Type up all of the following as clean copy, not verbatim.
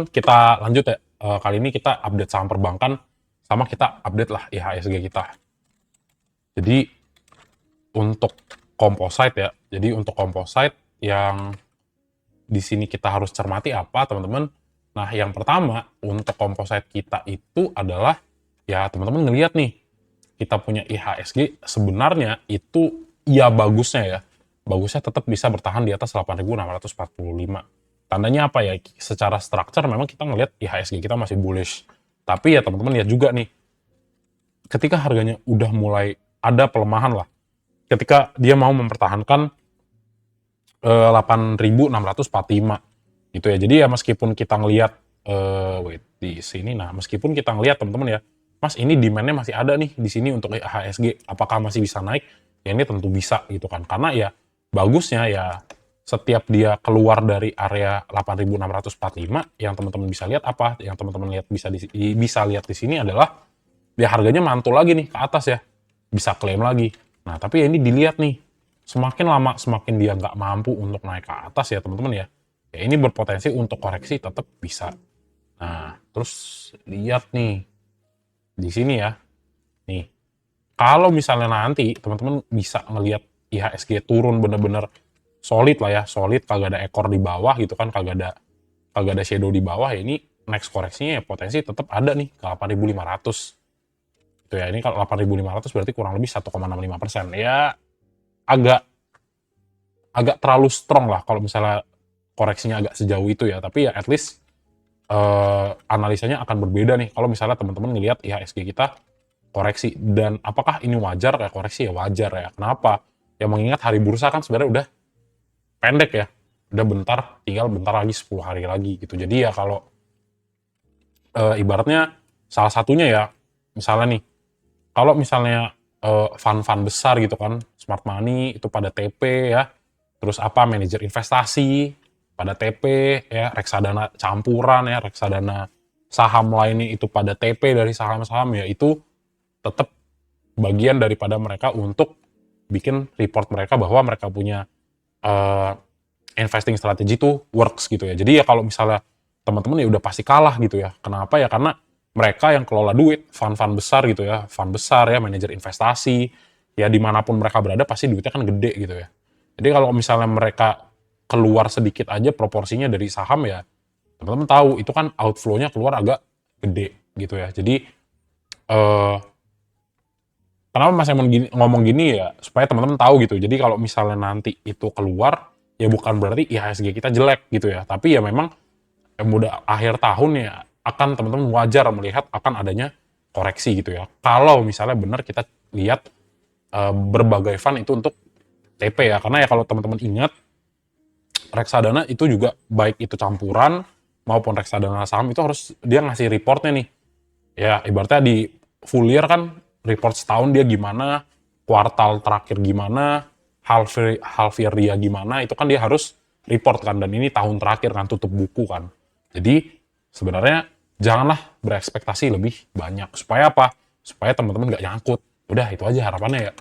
Kita lanjut ya. Kali ini kita update saham perbankan, sama kita update lah IHSG kita. Jadi untuk composite ya. Jadi untuk composite yang di sini kita harus cermati apa, teman-teman? Nah, yang pertama untuk composite kita itu adalah ya teman-teman ngelihat nih, kita punya IHSG sebenarnya itu ya bagusnya ya. Bagusnya tetap bisa bertahan di atas 8.645. Tandanya apa ya? Secara structure memang kita ngelihat IHSG kita masih bullish. Tapi ya teman-teman lihat juga nih, ketika harganya udah mulai ada pelemahan lah, ketika dia mau mempertahankan 8.645 gitu ya. Jadi ya meskipun kita ngelihat wait di sini, nah meskipun kita ngelihat teman-teman ya, Mas ini demand-nya masih ada nih di sini untuk IHSG, apakah masih bisa naik? Ya ini tentu bisa gitu kan. Karena ya bagusnya ya setiap dia keluar dari area 8.645, yang teman-teman bisa lihat apa? Yang teman-teman lihat bisa lihat di sini adalah ya harganya mantul lagi nih ke atas ya. Bisa klaim lagi. Nah, tapi ya ini dilihat nih, semakin lama semakin dia nggak mampu untuk naik ke atas ya teman-teman ya. Ya ini berpotensi untuk koreksi tetap bisa. Nah, terus lihat nih di sini ya. Nih, kalau misalnya nanti teman-teman bisa ngelihat IHSG turun bener-bener solid lah ya, solid, kagak ada ekor di bawah gitu kan, kagak ada shadow di bawah, ya ini next koreksinya ya potensi tetap ada nih ke 8.500. Itu ya, ini kalau 8.500 berarti kurang lebih 1,65%. Ya agak agak terlalu strong lah kalau misalnya koreksinya agak sejauh itu ya, tapi ya at least analisanya akan berbeda nih kalau misalnya teman-teman ngelihat IHSG kita koreksi. Dan apakah ini wajar? Ya koreksi ya wajar ya. Kenapa? Ya mengingat hari bursa kan sebenarnya udah pendek ya, udah bentar, tinggal bentar lagi 10 hari lagi gitu. Jadi ya kalau ibaratnya salah satunya ya, misalnya nih, kalau misalnya fund-fund besar gitu kan, smart money itu pada TP ya, terus apa manajer investasi pada TP ya, reksadana campuran ya, reksadana saham lainnya itu pada TP dari saham-saham ya, itu tetap bagian daripada mereka untuk bikin report mereka bahwa mereka punya investing strategi itu works gitu ya. Jadi ya kalau misalnya teman-teman ya udah pasti kalah gitu ya. Kenapa ya? Karena mereka yang kelola duit, fund-fund besar gitu ya, fund besar ya, manajer investasi, ya dimanapun mereka berada pasti duitnya kan gede gitu ya. Jadi kalau misalnya mereka keluar sedikit aja proporsinya dari saham ya, teman-teman tahu itu kan outflow-nya keluar agak gede gitu ya. Jadi kenapa Mas Emon ngomong gini ya, supaya teman-teman tahu gitu. Jadi kalau misalnya nanti itu keluar, ya bukan berarti IHSG kita jelek gitu ya. Tapi ya memang udah akhir tahun ya, akan teman-teman wajar melihat akan adanya koreksi gitu ya. Kalau misalnya benar kita lihat berbagai fund itu untuk TP ya. Karena ya kalau teman-teman ingat, reksadana itu juga baik itu campuran maupun reksadana saham itu harus dia ngasih reportnya nih. Ya ibaratnya di full year kan report setahun dia gimana, kuartal terakhir gimana, half year dia gimana, itu kan dia harus report kan. Dan ini tahun terakhir kan, tutup buku kan. Jadi sebenarnya janganlah berekspektasi lebih banyak. Supaya apa? Supaya teman-teman nggak nyangkut. Udah itu aja harapannya ya.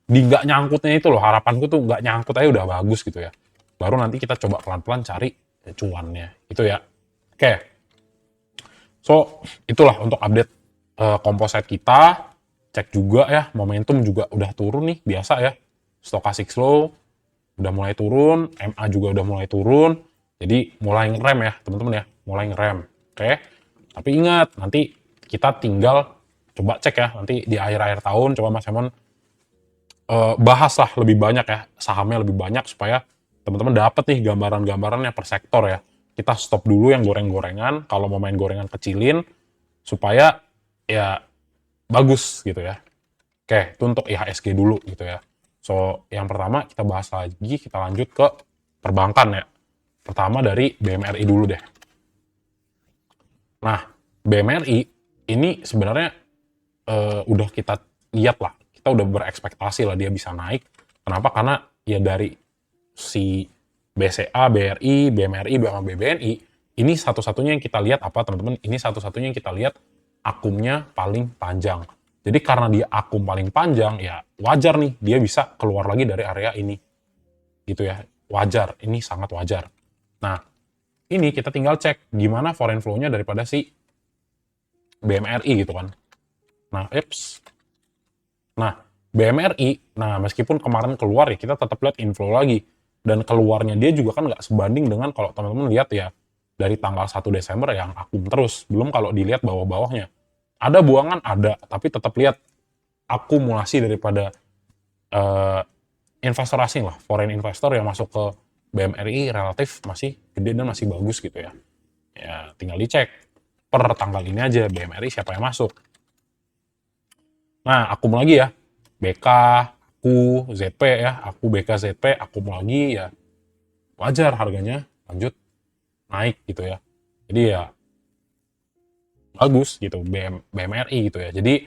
Di nggak nyangkutnya itu loh, harapanku tuh nggak nyangkut aja udah bagus gitu ya. Baru nanti kita coba pelan-pelan cari cuannya. Itu ya. Oke. So, itulah untuk update composite kita. Cek juga ya, momentum juga udah turun nih, biasa ya. Stochastic slow udah mulai turun, MA juga udah mulai turun. Jadi mulai ngerem ya, teman-teman ya, mulai ngerem. Oke. Tapi ingat, nanti kita tinggal coba cek ya, nanti di akhir-akhir tahun coba Mas Emon bahas lah lebih banyak ya, sahamnya lebih banyak supaya teman-teman dapat nih gambaran-gambarannya per sektor ya. Kita stop dulu yang goreng-gorengan, kalau mau main gorengan kecilin, supaya ya bagus gitu ya. Oke, itu untuk IHSG dulu gitu ya. So, yang pertama kita bahas lagi, kita lanjut ke perbankan ya. Pertama dari BMRI dulu deh. Nah, BMRI ini sebenarnya udah kita lihat lah, kita udah berekspektasi lah dia bisa naik. Kenapa? Karena ya dari si BCA, BRI, BMRI, sama BBNI, ini satu-satunya yang kita lihat apa teman-teman? Ini satu-satunya yang kita lihat akumnya paling panjang. Jadi karena dia akum paling panjang, ya wajar nih dia bisa keluar lagi dari area ini. Gitu ya, wajar, ini sangat wajar. Nah, ini kita tinggal cek gimana foreign flow-nya daripada si BMRI gitu kan. Nah, Nah, BMRI, nah meskipun kemarin keluar ya kita tetap lihat inflow lagi. Dan keluarnya dia juga kan nggak sebanding dengan kalau teman-teman lihat ya dari tanggal 1 Desember yang akum terus. Belum kalau dilihat bawah-bawahnya. Ada buangan, ada. Tapi tetap lihat akumulasi daripada investor asing lah. Foreign investor yang masuk ke BMRI relatif masih gede dan masih bagus gitu ya. Ya tinggal dicek per tanggal ini aja BMRI siapa yang masuk. Nah, akum lagi ya. BK, aku, ZP ya. Aku, BK, ZP, akum lagi ya. Wajar harganya lanjut naik gitu ya. Jadi ya bagus gitu BMRI gitu ya. Jadi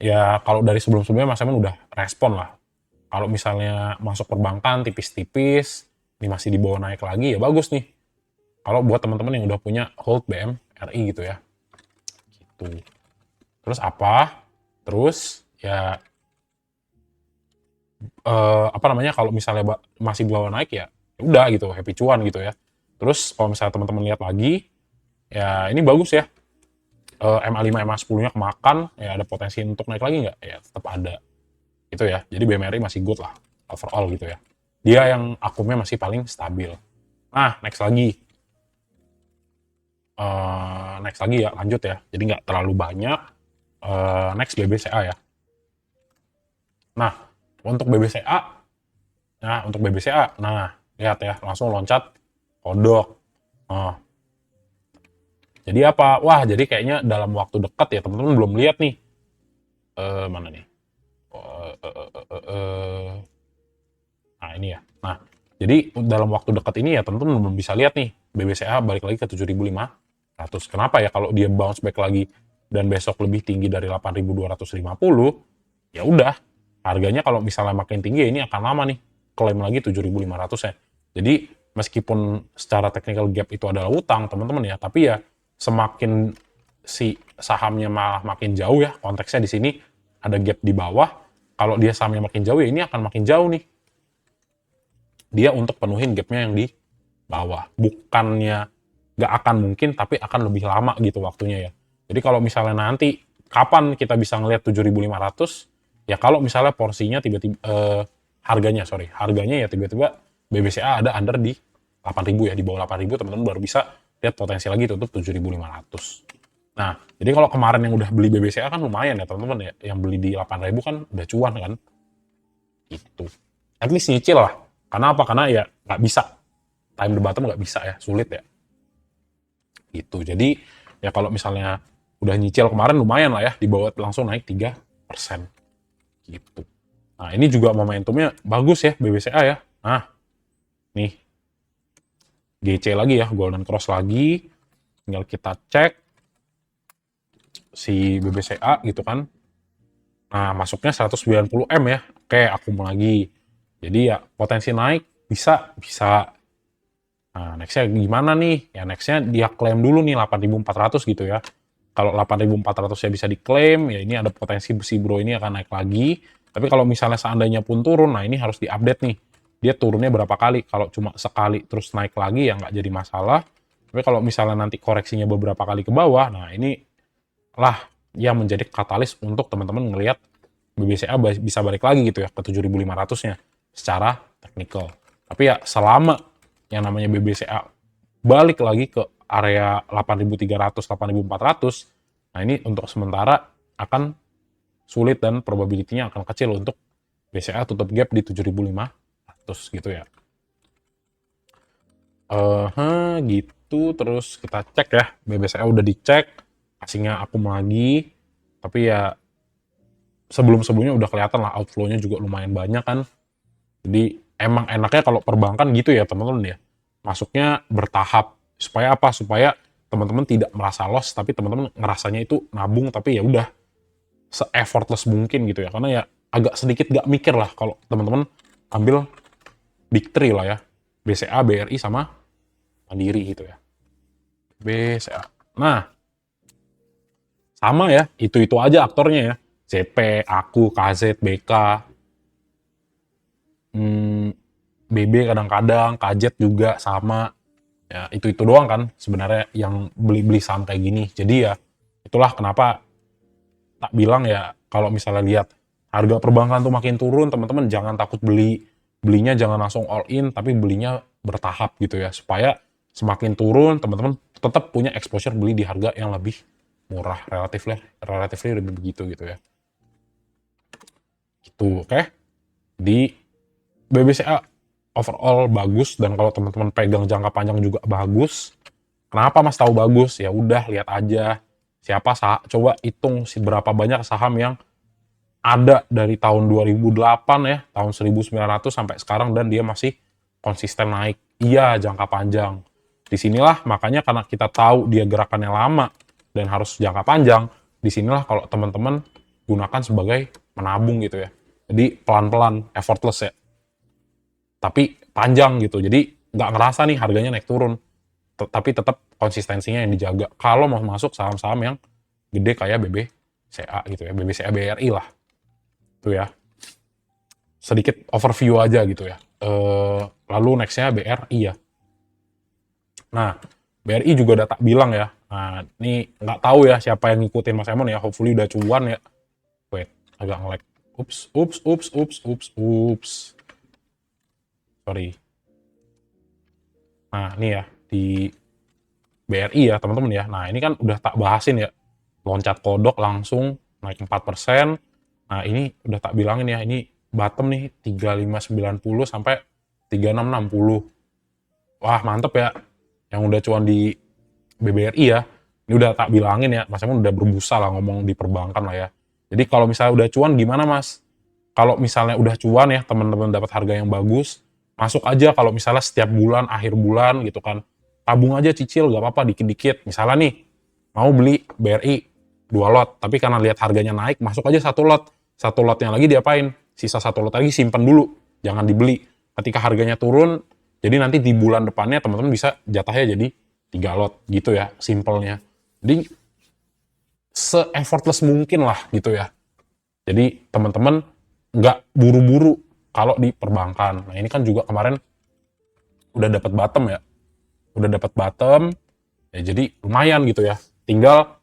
ya kalau dari sebelum-sebelumnya Mas Emen udah respon lah. Kalau misalnya masuk perbankan tipis-tipis, ini masih di bawah naik lagi ya bagus nih. Kalau buat teman-teman yang udah punya hold BMRI gitu ya. Gitu. Terus apa? Terus ya apa namanya kalau misalnya masih di bawah naik ya udah gitu happy cuan gitu ya. Terus kalau misalnya teman-teman lihat lagi ya ini bagus ya. MA5 MA10-nya kemakan ya ada potensi untuk naik lagi nggak? Ya tetap ada. Gitu ya. Jadi BMRI masih good lah overall gitu ya. Dia yang akumnya masih paling stabil. Nah, next lagi. Next lagi ya, lanjut ya. Jadi nggak terlalu banyak. Next BBCA ya. Nah, untuk BBCA, nah lihat ya, langsung loncat kodok. Nah, jadi apa? Wah, jadi kayaknya dalam waktu dekat ya teman-teman belum lihat nih. Mana nih? Nah ini ya. Nah, jadi dalam waktu dekat ini ya teman-teman belum bisa lihat nih BBCA balik lagi ke 7.500. Kenapa ya kalau dia bounce back lagi dan besok lebih tinggi dari 8.250, ya udah harganya kalau misalnya makin tinggi ya ini akan lama nih klaim lagi 7.500 ya. Jadi meskipun secara technical gap itu adalah utang teman-teman ya, tapi ya semakin si sahamnya malah makin jauh ya, konteksnya di sini ada gap di bawah, kalau dia sahamnya makin jauh ya ini akan makin jauh nih dia untuk penuhin gapnya yang di bawah. Bukannya nggak akan mungkin, tapi akan lebih lama gitu waktunya ya. Jadi kalau misalnya nanti, kapan kita bisa ngelihat 7.500, ya kalau misalnya porsinya tiba-tiba, harganya ya tiba-tiba BBCA ada under di 8.000 ya, di bawah 8.000 teman-teman baru bisa lihat potensi lagi tutup 7.500. Nah, jadi kalau kemarin yang udah beli BBCA kan lumayan ya teman-teman ya, yang beli di 8.000 kan udah cuan kan, gitu. At least nyicil lah. Karena apa? Karena ya nggak bisa. Time the bottom nggak bisa ya, sulit ya. Gitu. Jadi ya kalau misalnya udah nyicil kemarin lumayan lah ya, dibawa langsung naik 3%. Gitu. Nah ini juga momentumnya bagus ya BBCA ya. Nah nih GC lagi ya, Golden Cross lagi. Tinggal kita cek si BBCA gitu kan. Nah masuknya 190M ya. Oke, akum lagi. Jadi ya potensi naik bisa. Nah, nextnya gimana nih? Ya nextnya dia klaim dulu nih 8.400 gitu ya. Kalau 8.400 ya bisa diklaim, ya ini ada potensi si bro ini akan naik lagi. Tapi kalau misalnya seandainya pun turun, nah ini harus diupdate nih. Dia turunnya berapa kali? Kalau cuma sekali terus naik lagi ya nggak jadi masalah. Tapi kalau misalnya nanti koreksinya beberapa kali ke bawah, nah ini lah yang menjadi katalis untuk teman-teman ngelihat BBCA bisa balik lagi gitu ya ke 7.500-nya secara teknikal. Tapi ya selama yang namanya BBCA balik lagi ke area 8.300, 8.400, nah ini untuk sementara akan sulit dan probability-nya akan kecil untuk BCA tutup gap di 7.500 gitu ya. Gitu, terus kita cek ya, BBCA udah dicek, asingnya akum lagi, tapi ya sebelum-sebelumnya udah kelihatan lah outflow-nya juga lumayan banyak kan. Jadi emang enaknya kalau perbankan gitu ya teman-teman ya. Masuknya bertahap. Supaya apa? Supaya teman-teman tidak merasa loss, tapi teman-teman ngerasanya itu nabung, tapi ya udah se-effortless mungkin gitu ya. Karena ya agak sedikit gak mikir lah kalau teman-teman ambil big three lah ya. BCA, BRI, sama Mandiri gitu ya. BCA. Nah, sama ya. Itu aja aktornya ya. CP, Aku, KZ, BK, BB kadang-kadang, KZ juga sama. Ya itu doang kan sebenarnya yang beli saham kayak gini. Jadi ya itulah kenapa tak bilang ya kalau misalnya lihat harga perbankan tuh makin turun, teman-teman jangan takut belinya jangan langsung all in, tapi belinya bertahap gitu ya, supaya semakin turun teman-teman tetap punya exposure beli di harga yang lebih murah, relatif lebih begitu gitu ya. Gitu, oke. Di BBCA overall bagus, dan kalau teman-teman pegang jangka panjang juga bagus. Kenapa Mas tahu bagus? Ya udah lihat aja coba hitung berapa banyak saham yang ada dari tahun 2008 ya, tahun 1900 sampai sekarang, dan dia masih konsisten naik. Iya, jangka panjang. Disinilah makanya karena kita tahu dia gerakannya lama dan harus jangka panjang, disinilah kalau teman-teman gunakan sebagai menabung gitu ya. Jadi pelan-pelan, effortless ya. Tapi panjang gitu. Jadi nggak ngerasa nih harganya naik turun. Tapi tetap konsistensinya yang dijaga. Kalau mau masuk saham-saham yang gede kayak BBCA gitu ya, BBCA BRI lah. Itu ya. Sedikit overview aja gitu ya. Lalu nextnya BRI ya. Nah, BRI juga udah tak bilang ya. Nah, ini nggak tahu ya siapa yang ngikutin Mas Emon ya. Hopefully udah cuan ya. Wait, agak nge-lag. Ups. Sorry. Nah, ini ya di BRI ya teman-teman ya. Nah, ini kan udah tak bahasin ya. Loncat kodok langsung naik 4%. Nah, ini udah tak bilangin ya. Ini bottom nih 3590 sampai 3660. Wah, mantep ya. Yang udah cuan di BBRI ya. Ini udah tak bilangin ya. Mas Emon udah berbusa lah ngomong di perbankan lah ya. Jadi kalau misalnya udah cuan gimana Mas? Kalau misalnya udah cuan ya, teman-teman dapat harga yang bagus, masuk aja kalau misalnya setiap bulan, akhir bulan gitu kan. Tabung aja cicil, gak apa-apa dikit-dikit. Misalnya nih, mau beli BRI 2 lot, tapi karena lihat harganya naik, masuk aja 1 lot. 1 lotnya lagi diapain? Sisa 1 lot lagi simpen dulu, jangan dibeli. Ketika harganya turun, jadi nanti di bulan depannya teman-teman bisa jatahnya jadi 3 lot gitu ya, simpelnya. Jadi se-effortless mungkin lah gitu ya. Jadi teman-teman nggak buru-buru kalau di perbankan. Nah ini kan juga kemarin udah dapat bottom ya. Udah dapat bottom, ya jadi lumayan gitu ya. Tinggal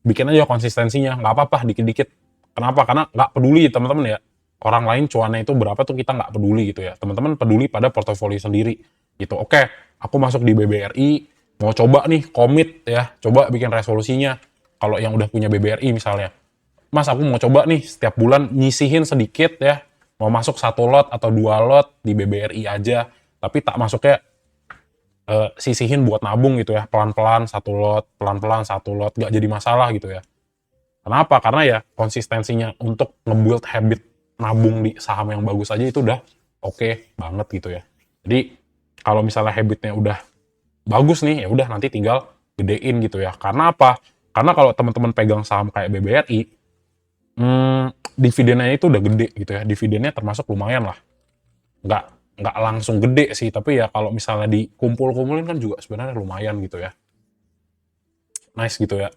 bikin aja konsistensinya, nggak apa-apa dikit-dikit. Kenapa? Karena nggak peduli teman-teman ya. Orang lain cuannya itu berapa tuh kita nggak peduli gitu ya. Teman-teman peduli pada portofolio sendiri gitu. Oke, aku masuk di BBRI, mau coba nih komit ya, coba bikin resolusinya. Kalau yang udah punya BBRI misalnya, Mas aku mau coba nih setiap bulan nyisihin sedikit ya, mau masuk 1 lot atau 2 lot di BBRI aja, tapi tak masuknya sisihin buat nabung gitu ya, pelan-pelan 1 lot, pelan-pelan 1 lot, nggak jadi masalah gitu ya. Kenapa? Karena ya konsistensinya untuk nge-build habit nabung di saham yang bagus aja itu udah oke banget gitu ya. Jadi kalau misalnya habitnya udah bagus nih, ya udah nanti tinggal gedein gitu ya. Karena apa? Karena kalau teman-teman pegang saham kayak BBRI, dividennya itu udah gede gitu ya. Dividennya termasuk lumayan lah. Nggak nggak langsung gede sih, tapi ya kalau misalnya dikumpul-kumpulin kan juga sebenarnya lumayan gitu ya. Nice gitu ya.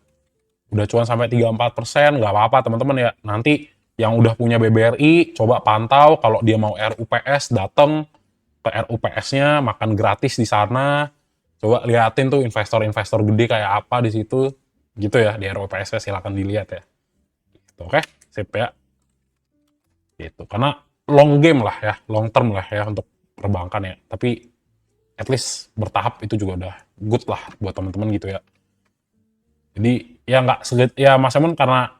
Udah cuan sampai 3-4%, nggak apa-apa teman-teman ya. Nanti yang udah punya BBRI, coba pantau kalau dia mau RUPS, datang ke RUPS-nya, makan gratis di sana. Coba liatin tuh investor-investor gede kayak apa di situ. Gitu ya, di RUPS-nya silakan dilihat ya. Gitu, oke, sip ya. Gitu. Karena long game lah ya, long term lah ya untuk perbankan ya. Tapi at least bertahap itu juga udah good lah buat teman-teman gitu ya. Jadi ya nggak ya Mas Emon karena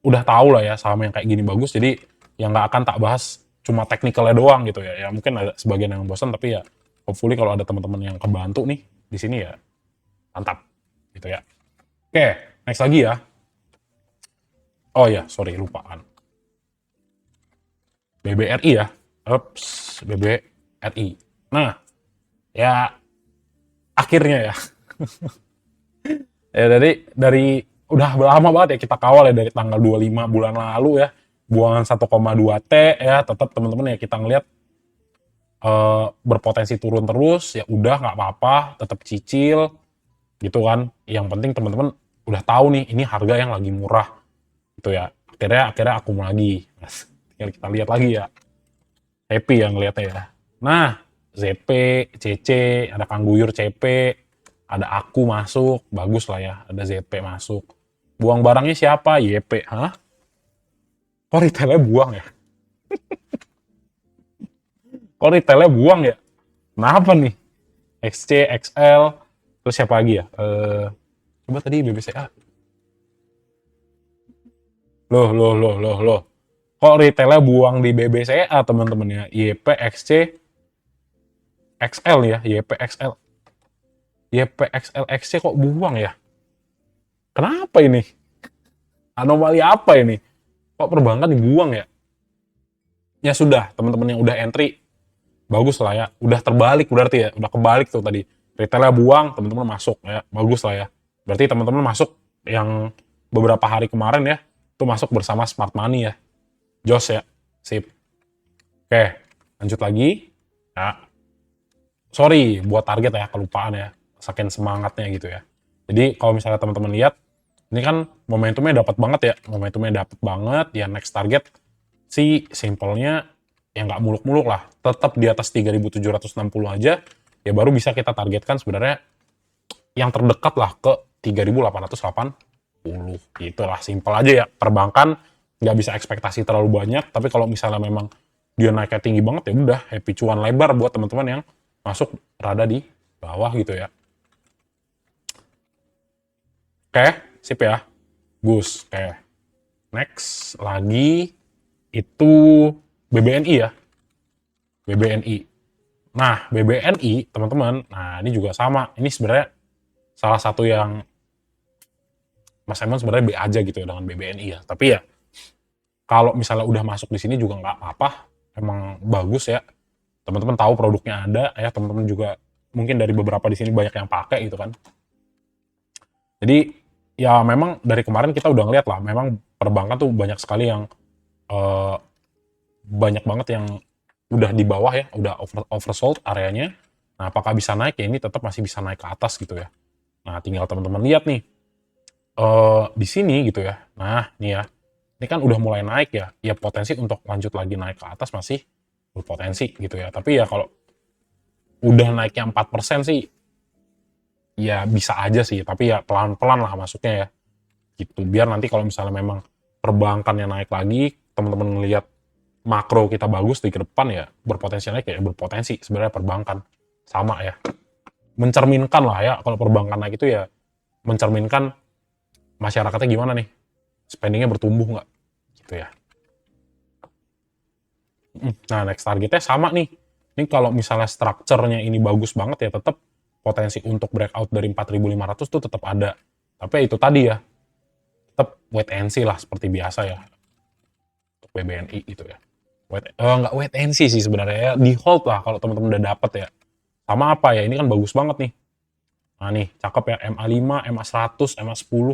udah tahu lah ya saham yang kayak gini bagus, jadi yang nggak akan tak bahas cuma teknikalnya doang gitu ya. Ya mungkin ada sebagian yang bosan, tapi ya hopefully kalau ada teman-teman yang kebantu nih di sini ya mantap gitu ya. Oke, next lagi ya. Oh ya, sorry lupaan. BBRI ya. Ups, BBRI. Nah, ya akhirnya ya. Ya dari udah lama banget ya kita kawal ya dari tanggal 25 bulan lalu ya. Buangan 1,2 T ya, tetap teman-teman ya kita ngelihat berpotensi turun terus, ya udah nggak apa-apa, tetap cicil gitu kan. Yang penting teman-teman udah tahu nih ini harga yang lagi murah gitu ya. Akhirnya akum lagi. Tinggal kita lihat lagi ya. Happy yang ngeliatnya ya. Nah, ZP, CC, ada Kang Guyur CP, ada aku masuk, bagus lah ya, ada ZP masuk. Buang barangnya siapa? YP. Hah? Kok retailnya buang ya? Kok retailnya buang ya? Kenapa nih? XC, XL, terus siapa lagi ya? Coba tadi BBCA. Loh. Kok retailnya buang di BBCA teman-teman ya? YP, XC, XL ya? YP, XL. YP, XL, XC kok buang ya? Kenapa ini? Anomali apa ini? Kok perbankan dibuang ya? Ya sudah, teman-teman yang udah entry, bagus lah ya. Udah terbalik berarti ya. Udah kebalik tuh tadi. Retailnya buang, teman-teman masuk ya. Bagus lah ya. Berarti teman-teman masuk yang beberapa hari kemarin ya. Itu masuk bersama Smart Money ya. Jos ya. Sip. Oke, lanjut lagi. Ya. Sorry buat target ya, kelupaan ya. Saking semangatnya gitu ya. Jadi kalau misalnya teman-teman lihat, ini kan momentumnya dapat banget ya. Momentumnya dapat banget. Ya next target sih simpelnya ya nggak muluk-muluk lah. Tetap di atas 3.760 aja. Ya baru bisa kita targetkan sebenarnya yang terdekat lah ke 3.880. Gitu lah, simpel aja ya. Perbankan nggak bisa ekspektasi terlalu banyak. Tapi kalau misalnya memang dia naiknya tinggi banget ya udah happy cuan lebar buat teman-teman yang masuk rada di bawah gitu ya. Oke, sip ya. Gus, oke. Next lagi itu BBNI ya. BBNI. Nah, BBNI, teman-teman, nah ini juga sama. Ini sebenarnya salah satu yang Mas Emon sebenarnya B aja gitu ya dengan BBNI ya. Tapi ya, kalau misalnya udah masuk di sini juga nggak apa-apa. Emang bagus ya. Teman-teman tahu produknya ada ya. Teman-teman juga mungkin dari beberapa di sini banyak yang pakai gitu kan. Jadi ya memang dari kemarin kita udah ngeliat lah. Memang perbankan tuh banyak sekali yang banyak banget yang udah di bawah ya, udah oversold areanya. Nah, apakah bisa naik ya? Ini tetap masih bisa naik ke atas gitu ya. Nah, tinggal teman-teman lihat nih di sini gitu ya. Nah, nih ya, ini kan udah mulai naik ya. Ya potensi untuk lanjut lagi naik ke atas masih berpotensi gitu ya. Tapi ya kalau udah naiknya 4% sih, ya bisa aja sih. Tapi ya pelan-pelan lah masuknya ya. Gitu. Biar nanti kalau misalnya memang perbankannya naik lagi, teman-teman lihat makro kita bagus di ke depan ya berpotensi naik ya berpotensi sebenarnya perbankan sama ya, mencerminkan lah ya kalau perbankan naik itu ya mencerminkan masyarakatnya gimana nih, spendingnya bertumbuh nggak gitu ya. Nah next targetnya sama nih, ini kalau misalnya strukturnya ini bagus banget ya tetap potensi untuk breakout dari 4.500 tuh tetap ada, tapi itu tadi ya tetap wait and see lah seperti biasa ya untuk BBNI gitu ya. Nggak wait and see sih sebenarnya ya, di hold lah kalau teman-teman udah dapet ya. Sama apa ya, ini kan bagus banget nih. Nah nih, cakep ya, MA5, MA100, MA10.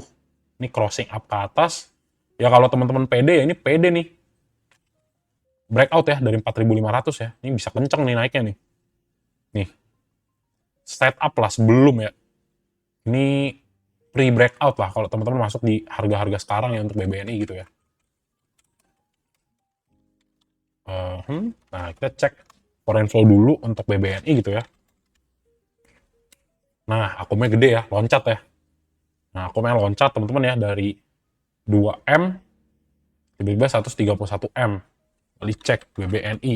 Ini crossing up ke atas. Ya kalau teman-teman pede ya, ini pede nih. Breakout ya, dari 4.500 ya. Ini bisa kenceng nih naiknya nih. Nih, set up lah sebelum ya. Ini pre-breakout lah kalau teman-teman masuk di harga-harga sekarang ya untuk BBNI gitu ya. Nah, kita cek foreign flow dulu untuk BBNI gitu ya. Nah, akumnya gede ya, loncat ya. Nah, akumnya loncat teman-teman ya dari 2M tiba-tiba 131M. Kali cek BBNI.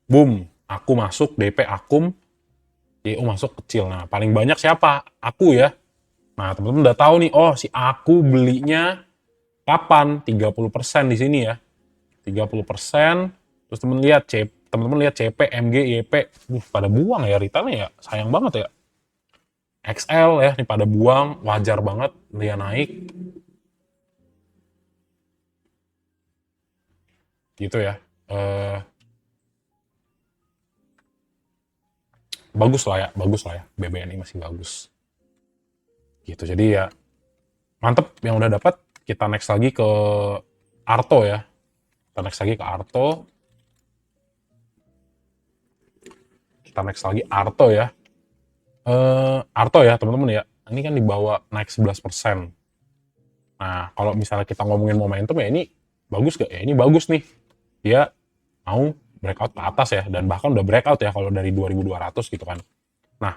Boom, aku masuk, DP akum, DO masuk kecil. Nah, paling banyak siapa? Aku ya. Nah, teman-teman udah tahu nih, oh si aku belinya kapan? 30% di sini ya. 30%. Terus teman-teman lihat CP, MG, YP, pada buang ya retailnya ya. Sayang banget ya. XL ya, ini pada buang, wajar banget dia naik. Gitu ya. Bagus lah ya. BBNI masih bagus. Gitu, jadi ya mantep yang udah dapat. Kita next lagi ke Arto ya. Kita next lagi ke Arto. Arto ya teman-teman ya. Ini kan dibawa naik 11%. Nah, kalau misalnya kita ngomongin momentum ya ini bagus gak? Ya ini bagus nih. Dia mau breakout ke atas ya, dan bahkan udah breakout ya kalau dari 2200 gitu kan. Nah,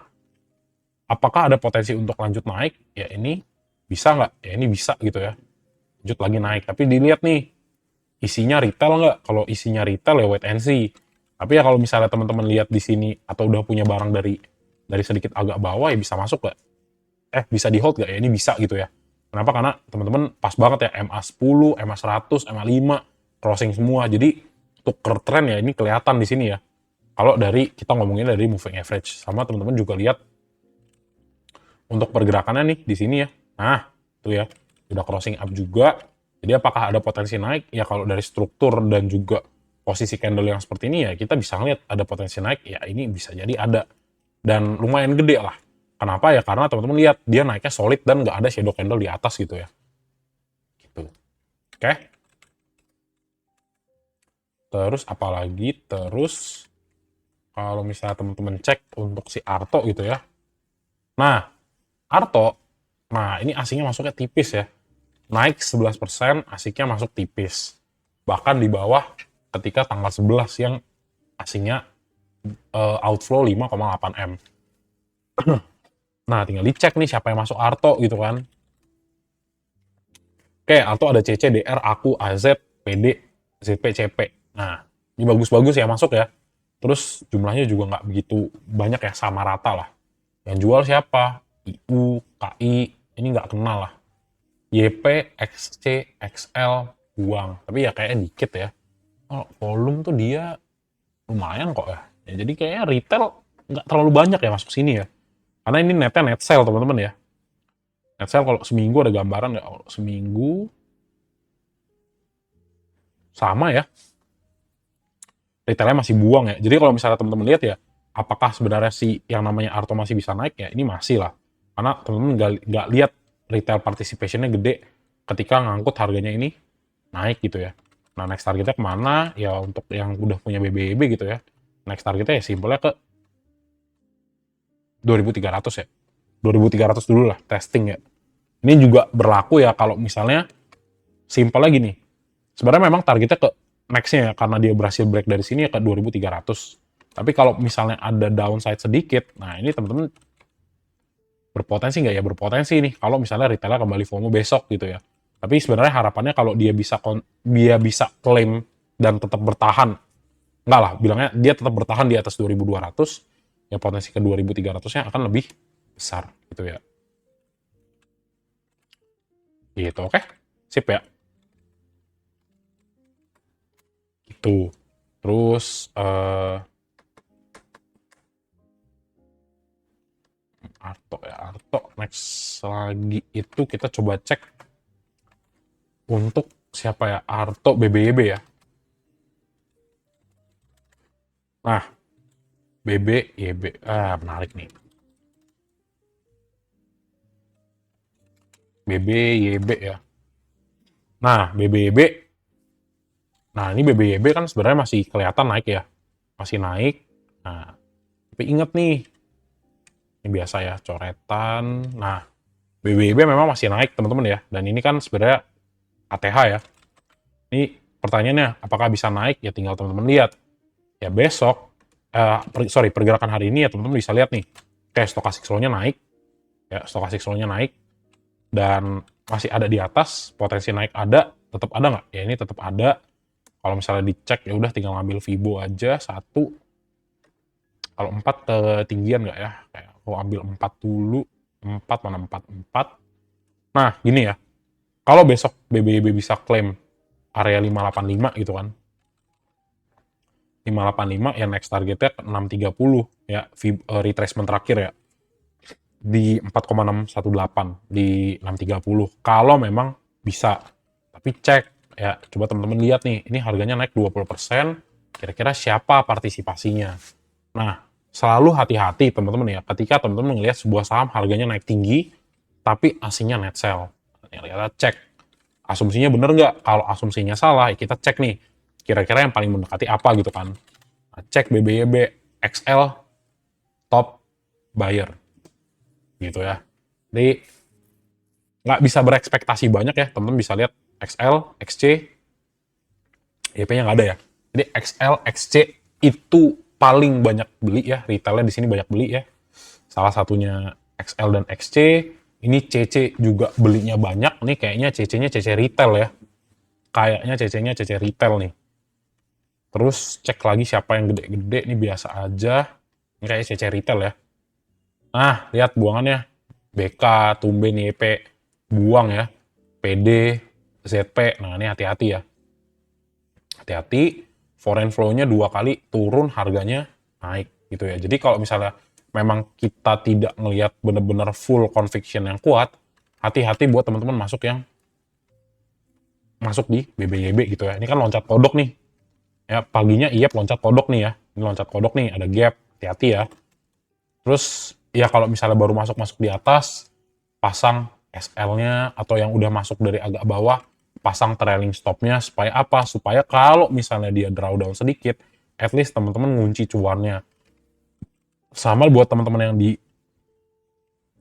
apakah ada potensi untuk lanjut naik? Ya ini bisa nggak? Ya ini bisa gitu ya. Lanjut lagi naik. Tapi dilihat nih, isinya retail nggak? Kalau isinya retail ya wait and see. Tapi ya kalau misalnya teman-teman lihat di sini atau udah punya barang dari sedikit agak bawah ya bisa masuk nggak? Bisa di hold nggak? Ya ini bisa gitu ya. Kenapa? Karena teman-teman pas banget ya MA10, MA100, MA5 crossing semua. Jadi tuker tren ya ini kelihatan di sini ya. Kalau dari kita ngomongin dari moving average, sama teman-teman juga lihat untuk pergerakannya nih di sini ya. Nah, tuh ya, udah crossing up juga. Jadi apakah ada potensi naik? Ya kalau dari struktur dan juga posisi candle yang seperti ini ya kita bisa ngeliat ada potensi naik. Ya ini bisa jadi ada. Dan lumayan gede lah. Kenapa ya? Karena teman-teman lihat dia naiknya solid dan nggak ada shadow candle di atas gitu ya. Gitu. Oke. Terus apalagi? Terus kalau misalnya teman-teman cek untuk si Arto gitu ya. Nah, Arto, nah ini asingnya masuknya tipis ya. Naik 11%, asingnya masuk tipis. Bahkan di bawah ketika tanggal 11 yang asingnya outflow 5,8 M. Nah, tinggal dicek nih siapa yang masuk Arto gitu kan. Oke, Arto ada CC, DR, Aku, AZ, PD, ZP, CP. Nah, ini bagus-bagus ya masuk ya. Terus jumlahnya juga nggak begitu banyak ya, sama rata lah. Yang jual siapa? IU, KI, ini nggak kenal lah. YP, XC, XL, buang. Tapi ya kayaknya dikit ya. Oh, volume tuh dia lumayan kok ya. Jadi kayaknya retail nggak terlalu banyak ya masuk sini ya. Karena ini netnya net sale teman-teman ya. Net sale kalau seminggu ada gambaran ya. Kalau seminggu sama ya. Retailnya masih buang ya. Jadi kalau misalnya teman-teman lihat ya, apakah sebenarnya si yang namanya Arto masih bisa naik ya? Ini masih lah. Karena teman-teman nggak lihat retail participationnya gede ketika ngangkut harganya ini naik gitu ya. Nah, next targetnya kemana? Ya untuk yang udah punya BBB gitu ya. Next targetnya ya simpelnya ke 2300 ya. 2300 dulu lah, testing ya. Ini juga berlaku ya kalau misalnya simpelnya gini. Sebenarnya memang targetnya ke next-nya ya, karena dia berhasil break dari sini ya ke 2300. Tapi kalau misalnya ada downside sedikit, nah ini teman-teman berpotensi nggak ya? Berpotensi nih kalau misalnya retailnya kembali FOMO besok gitu ya. Tapi sebenarnya harapannya kalau dia bisa klaim dan tetap bertahan, enggak lah, bilangnya dia tetap bertahan di atas 2200, ya potensi ke 2300-nya akan lebih besar gitu ya. Gitu, oke? Sip ya. Gitu. Terus Arto ya, Arto next lagi itu kita coba cek untuk siapa ya? Arto BBYB ya. Nah, BBYB. Menarik nih. BBYB ya. Nah, BBYB. Nah, ini BBYB kan sebenarnya masih kelihatan naik ya. Masih naik. Nah, tapi inget nih. Ini biasa ya, coretan. Nah, BBYB memang masih naik, teman-teman ya. Dan ini kan sebenarnya ATH ya. Ini pertanyaannya, apakah bisa naik? Ya tinggal teman-teman lihat. Ya besok, pergerakan hari ini ya teman-teman bisa lihat nih. Kayak stochastic slow-nya naik. Ya, stochastic slow-nya naik. Dan masih ada di atas, potensi naik ada. Tetap ada nggak? Ya ini tetap ada. Kalau misalnya dicek, ya udah tinggal ngambil Fibo aja, 1. Kalau 4 ketinggian nggak ya? Kayak aku ambil 4 dulu. 4, mana 4? 4. Nah, gini ya. Kalau besok BBYB bisa klaim area 585 gitu kan. 585 ya next targetnya 630 ya, retracement terakhir ya. Di 4,618 di 630. Kalau memang bisa. Tapi cek ya, coba teman-teman lihat nih, ini harganya naik 20%, kira-kira siapa partisipasinya. Nah, selalu hati-hati teman-teman ya, ketika teman-teman melihat sebuah saham harganya naik tinggi, tapi aslinya net sell. Kita cek, asumsinya bener nggak? Kalau asumsinya salah, kita cek nih, kira-kira yang paling mendekati apa gitu kan. Nah, cek BBYB, XL, top buyer. Gitu ya. Jadi, nggak bisa berekspektasi banyak ya, teman-teman bisa lihat XL, XC, YP-nya nggak ada ya. Jadi XL, XC, itu paling banyak beli ya, retailnya di sini banyak beli ya. Salah satunya XL dan XC. Ini CC juga belinya banyak. Nih kayaknya CC-nya CC retail ya. Kayaknya CC-nya CC retail nih. Terus cek lagi siapa yang gede-gede. Ini biasa aja. Ini kayak CC retail ya. Nah, lihat buangannya. BK, Tumben, YP, buang ya. PD, ZP. Nah, ini hati-hati ya. Hati-hati, foreign flow-nya 2 kali turun, harganya naik gitu ya. Jadi kalau misalnya memang kita tidak ngelihat bener-bener full conviction yang kuat, hati-hati buat teman-teman masuk di BBYB gitu ya. Ini kan loncat kodok nih. Ya, paginya IEP loncat kodok nih ya. Ini loncat kodok nih, ada gap. Hati-hati ya. Terus ya kalau misalnya baru masuk-masuk di atas, pasang SL-nya atau yang udah masuk dari agak bawah, pasang trailing stop-nya supaya apa? Supaya kalau misalnya dia drawdown sedikit, at least teman-teman ngunci cuannya. Sama buat teman-teman yang di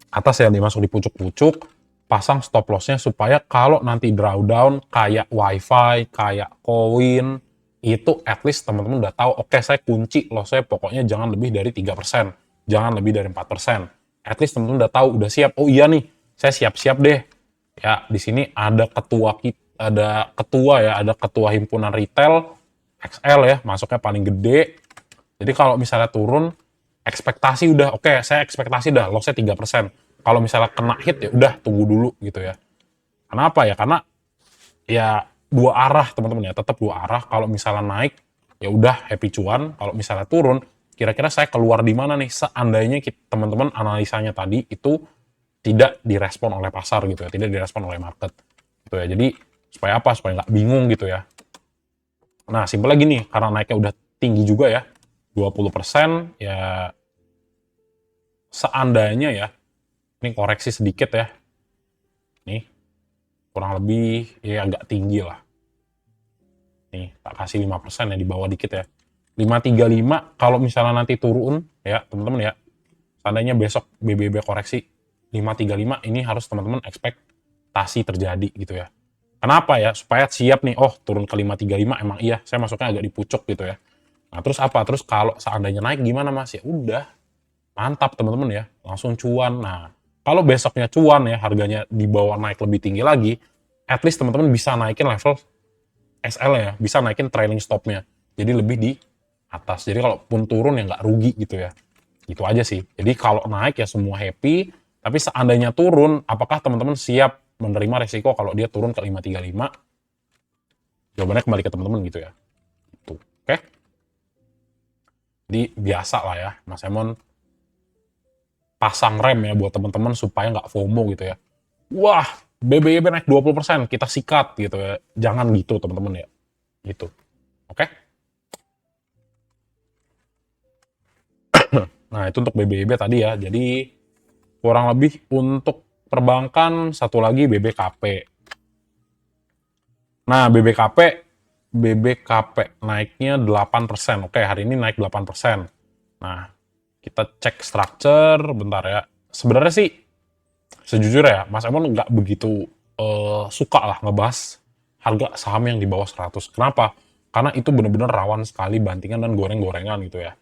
atas yang dimasuk di pucuk-pucuk, pasang stop loss-nya supaya kalau nanti drawdown kayak wifi, kayak koin, itu at least teman-teman udah tahu, oke, saya kunci loss-nya pokoknya jangan lebih dari 3%, jangan lebih dari 4%. At least teman-teman udah tahu, udah siap. Oh iya nih, saya siap-siap deh. Ya, di sini ada ketua himpunan retail XL ya, masuknya paling gede. Jadi kalau misalnya turun, ekspektasi udah, oke, saya ekspektasi dah loss-nya 3%. Kalau misalnya kena hit ya udah tunggu dulu gitu ya. Kenapa ya? Karena ya dua arah teman-teman ya, tetap dua arah. Kalau misalnya naik ya udah happy cuan, kalau misalnya turun kira-kira saya keluar di mana nih seandainya teman-teman analisanya tadi itu tidak direspon oleh pasar gitu ya, tidak direspon oleh market gitu ya. Jadi supaya apa? Supaya nggak bingung gitu ya. Nah, simpel lagi nih, karena naiknya udah tinggi juga ya, 20%, ya seandainya ya, ini koreksi sedikit ya, nih kurang lebih ya agak tinggi lah. Nih, tak kasih 5% ya, di bawah dikit ya. 535 kalau misalnya nanti turun ya, teman-teman ya. Seandainya besok BBB koreksi 535, ini harus teman-teman ekspektasi terjadi gitu ya. Kenapa ya? Supaya siap nih, oh turun ke 535 emang iya, saya masuknya agak di pucuk gitu ya. Nah, terus apa? Terus kalau seandainya naik gimana Mas? Ya udah, mantap teman-teman ya, langsung cuan. Nah, kalau besoknya cuan ya, harganya di bawah naik lebih tinggi lagi, at least teman-teman bisa naikin level SL ya, bisa naikin trailing stopnya. Jadi lebih di atas. Jadi kalaupun turun ya nggak rugi gitu ya. Gitu aja sih. Jadi kalau naik ya semua happy, tapi seandainya turun, apakah teman-teman siap menerima resiko kalau dia turun ke 535? Jawabannya kembali ke teman-teman gitu ya. Tuh, oke? Jadi biasa lah ya, Mas Emon pasang rem ya buat teman-teman supaya nggak FOMO gitu ya. Wah, BBYB naik 20%, kita sikat gitu ya. Jangan gitu teman-teman ya. Gitu. Oke? Nah, itu untuk BBYB tadi ya. Jadi kurang lebih untuk perbankan, satu lagi BBKP. Nah, BBKP naiknya 8%. Oke, hari ini naik 8%. Nah, kita cek structure bentar ya. Sebenarnya sih sejujurnya ya, Mas Emon nggak begitu suka lah ngebahas harga saham yang di bawah 100. Kenapa? Karena itu bener-bener rawan sekali bantingan dan goreng-gorengan gitu ya.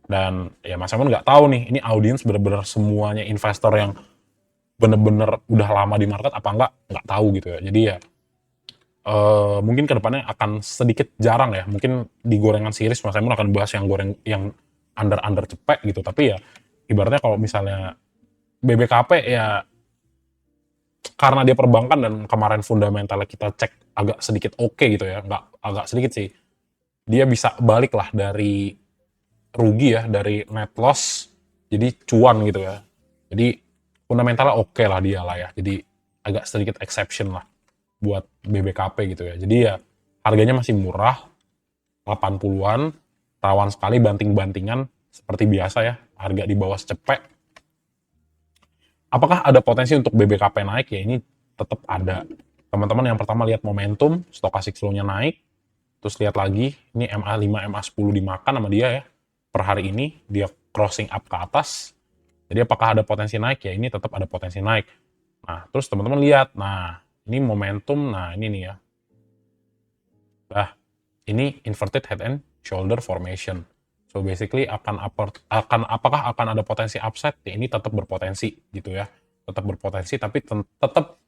Dan ya Mas Emon nggak tahu nih, ini audiens bener-bener semuanya investor yang bener-bener udah lama di market apa nggak tahu gitu ya. Jadi ya mungkin kedepannya akan sedikit jarang ya. Mungkin di gorengan series Mas Emon akan bahas yang goreng yang under cepet gitu. Tapi ya ibaratnya kalau misalnya BBKP ya karena dia perbankan dan kemarin fundamentalnya kita cek agak sedikit oke gitu ya, nggak agak sedikit sih. Dia bisa balik lah dari rugi ya, dari net loss jadi cuan gitu ya. Jadi fundamentalnya oke lah dia lah ya. Jadi agak sedikit exception lah buat BBKP gitu ya. Jadi ya harganya masih murah, 80-an, rawan sekali banting-bantingan seperti biasa ya, harga di bawah secepek. Apakah ada potensi untuk BBKP naik? Ya ini tetap ada. Teman-teman yang pertama lihat momentum, stochastic flow-nya naik, terus lihat lagi, ini MA5, MA10 dimakan sama dia ya, per hari ini, dia crossing up ke atas, jadi apakah ada potensi naik? Ya ini tetap ada potensi naik. Nah, terus teman-teman lihat, nah ini momentum, nah ini nih ya. Nah, ini inverted head and shoulder formation. So basically apakah akan ada potensi upside? Ya ini tetap berpotensi gitu ya. Tetap berpotensi, tapi tetap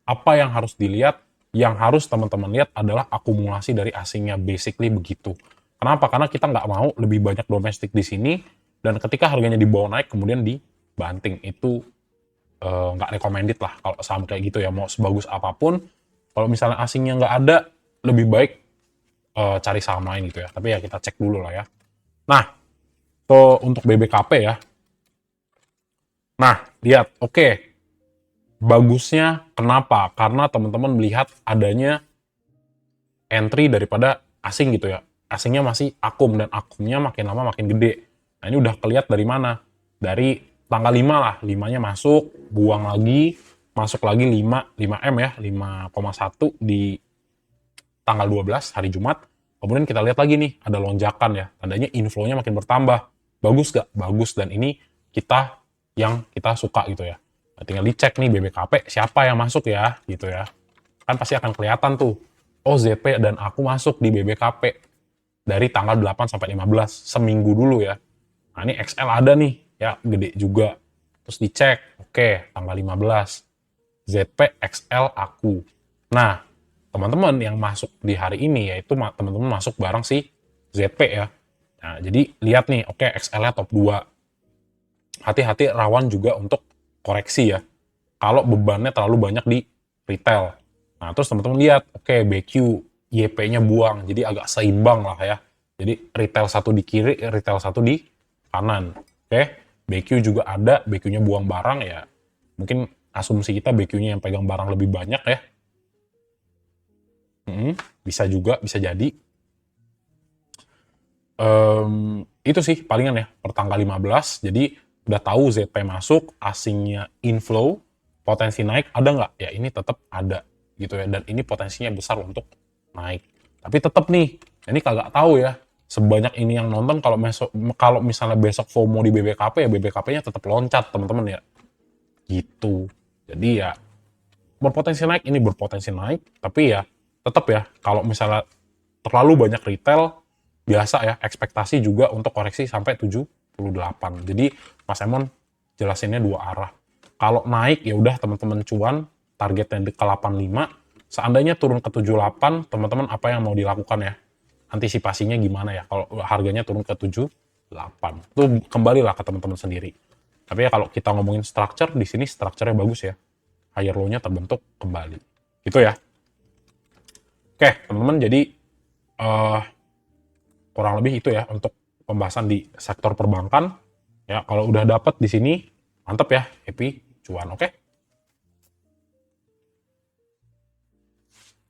apa yang harus dilihat, yang harus teman-teman lihat adalah akumulasi dari asingnya, basically begitu. Kenapa? Karena kita nggak mau lebih banyak domestik di sini, dan ketika harganya dibawa naik kemudian dibanting, itu nggak recommended lah kalau saham kayak gitu ya. Mau sebagus apapun, kalau misalnya asingnya nggak ada, lebih baik cari saham lain gitu ya. Tapi ya kita cek dulu lah ya. Nah, so untuk BBKP ya. Nah, lihat, oke. Bagusnya kenapa? Karena teman-teman melihat adanya entry daripada asing gitu ya. Asingnya masih akum, dan akumnya makin lama makin gede. Nah, ini udah kelihatan dari mana? Dari tanggal 5 lah, 5-nya masuk, buang lagi, masuk lagi 5M ya, 5,1 di tanggal 12 hari Jumat. Kemudian kita lihat lagi nih, ada lonjakan ya, tandanya inflow-nya makin bertambah. Bagus gak? Bagus, dan ini yang kita suka gitu ya. Nah, tinggal dicek nih BBKP siapa yang masuk ya gitu ya. Kan pasti akan kelihatan tuh. Oh, ZP dan aku masuk di BBKP dari tanggal 8 sampai 15, seminggu dulu ya. Nah, ini XL ada nih ya, gede juga. Terus dicek, oke, tanggal 15 ZP XL aku. Nah, teman-teman yang masuk di hari ini yaitu teman-teman masuk bareng si ZP ya. Nah, jadi lihat nih, oke, XL-nya top 2. Hati-hati, rawan juga untuk koreksi ya. Kalau bebannya terlalu banyak di retail. Nah, terus teman-teman lihat, oke, BQ, YP-nya buang, jadi agak seimbang lah ya. Jadi retail satu di kiri, retail satu di kanan. Oke, BQ juga ada, BQ-nya buang barang ya. Mungkin asumsi kita BQ-nya yang pegang barang lebih banyak ya. Bisa juga, bisa jadi. Itu sih palingan ya, per tanggal 15. Jadi udah tahu ZP masuk, asingnya inflow, potensi naik ada nggak? Ya ini tetap ada gitu ya, dan ini potensinya besar untuk naik. Tapi tetap nih, ini kagak tahu ya, sebanyak ini yang nonton, kalau misalnya besok FOMO di BBKP ya BBKP-nya tetap loncat teman-teman ya. Gitu. Jadi ya berpotensi naik, ini berpotensi naik, tapi ya tetap ya, kalau misalnya terlalu banyak retail, biasa ya, ekspektasi juga untuk koreksi sampai 78. Jadi Mas Emon jelasinnya dua arah. Kalau naik ya udah teman-teman cuan, targetnya ke 85. Seandainya turun ke 78, teman-teman apa yang mau dilakukan ya? Antisipasinya gimana ya kalau harganya turun ke 78? Itu kembalilah ke teman-teman sendiri. Tapi ya kalau kita ngomongin structure, di sini structure-nya bagus ya. Higher low-nya terbentuk kembali. Gitu ya. Oke, teman-teman, jadi kurang lebih itu ya untuk pembahasan di sektor perbankan. Ya, kalau udah dapat di sini, mantap ya, happy, cuan, oke?